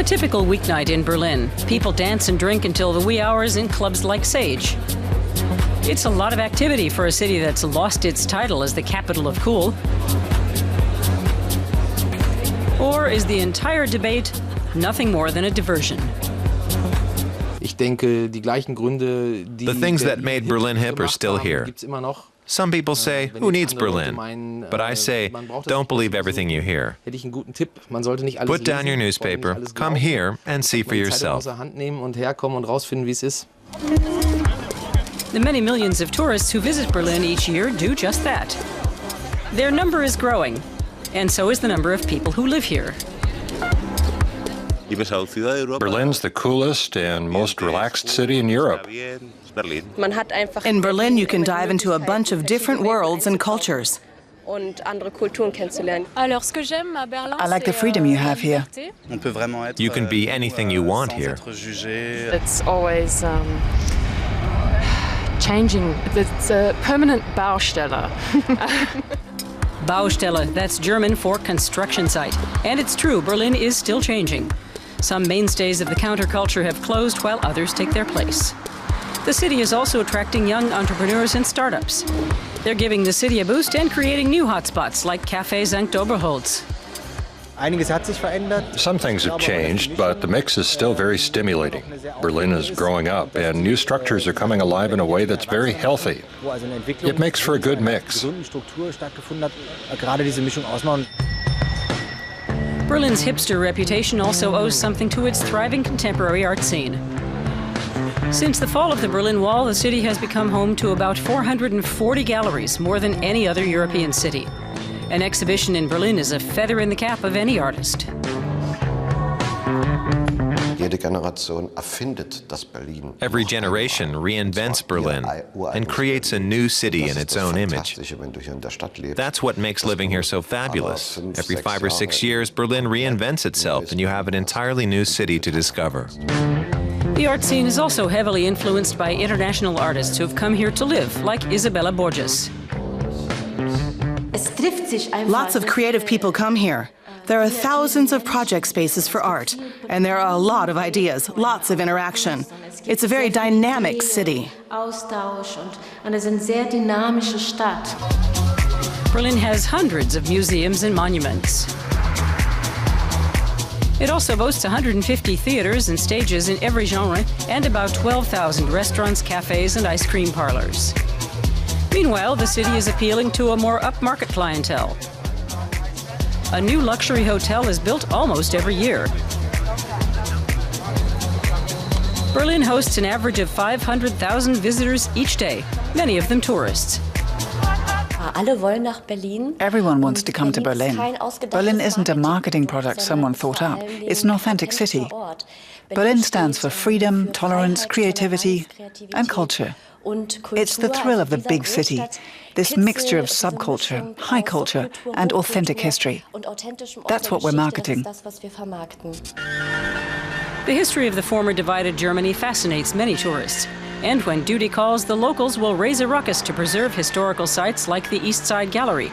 typical weeknight in Berlin. People dance and drink until the wee hours in clubs like Sage. It's a lot of activity for a city that's lost its title as the capital of cool. Or is the entire debate nothing more than a diversion? The things that made Berlin hip are still here. Some people say, who needs Berlin? But I say, don't believe everything you hear. Put down your newspaper, come here and see for yourself. The many millions of tourists who visit Berlin each year do just that. Their number is growing, and so is the number of people who live here. Berlin's the coolest and most relaxed city in Europe. In Berlin, you can dive into a bunch of different worlds and cultures. I like the freedom you have here. You can be anything you want here. It's always changing. It's a permanent Baustelle. Baustelle, that's German for construction site. And it's true, Berlin is still changing. Some mainstays of the counterculture have closed while others take their place. The city is also attracting young entrepreneurs and startups. They're giving the city a boost and creating new hotspots like Café St. Oberholz. Some things have changed, but the mix is still very stimulating. Berlin is growing up, and new structures are coming alive in a way that's very healthy. It makes for a good mix. Berlin's hipster reputation also owes something to its thriving contemporary art scene. Since the fall of the Berlin Wall, the city has become home to about 440 galleries, more than any other European city. An exhibition in Berlin is a feather in the cap of any artist. Every generation reinvents Berlin and creates a new city in its own image. That's what makes living here so fabulous. Every 5 or 6 years, Berlin reinvents itself and you have an entirely new city to discover. The art scene is also heavily influenced by international artists who have come here to live, like Isabella Borges. Lots of creative people come here. There are thousands of project spaces for art, and there are a lot of ideas, lots of interaction. It's a very dynamic city. Berlin has hundreds of museums and monuments. It also boasts 150 theaters and stages in every genre, and about 12,000 restaurants, cafes, and ice cream parlors. Meanwhile, the city is appealing to a more upmarket clientele. A new luxury hotel is built almost every year. Berlin hosts an average of 500,000 visitors each day, many of them tourists. Everyone wants to come to Berlin. Berlin isn't a marketing product someone thought up. It's an authentic city. Berlin stands for freedom, tolerance, creativity, and culture. It's the thrill of the big city, this mixture of subculture, high culture, and authentic history. That's what we're marketing. The history of the former divided Germany fascinates many tourists. And when duty calls, the locals will raise a ruckus to preserve historical sites like the East Side Gallery,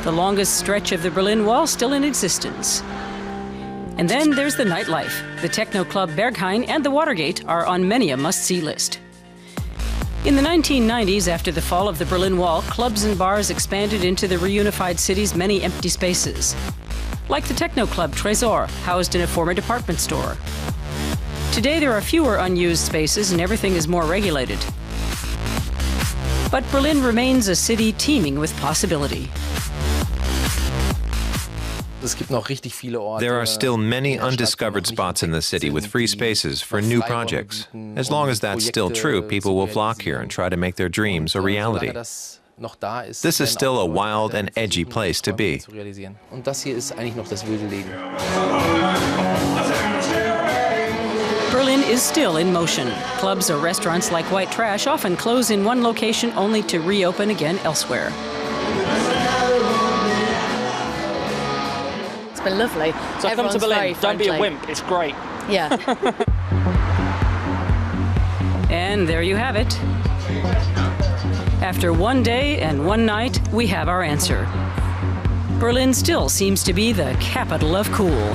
the longest stretch of the Berlin Wall still in existence. And then there's the nightlife. The techno club Berghain and the Watergate are on many a must-see list. In the 1990s, after the fall of the Berlin Wall, clubs and bars expanded into the reunified city's many empty spaces, like the techno club Tresor, housed in a former department store. Today, there are fewer unused spaces and everything is more regulated. But Berlin remains a city teeming with possibility. There are still many undiscovered spots in the city with free spaces for new projects. As long as that's still true, people will flock here and try to make their dreams a reality. This is still a wild and edgy place to be. Berlin is still in motion. Clubs or restaurants like White Trash often close in one location only to reopen again elsewhere. It's been lovely. So come to Berlin, don't be a wimp, it's great. Yeah. And there you have it. After one day and one night, we have our answer. Berlin still seems to be the capital of cool.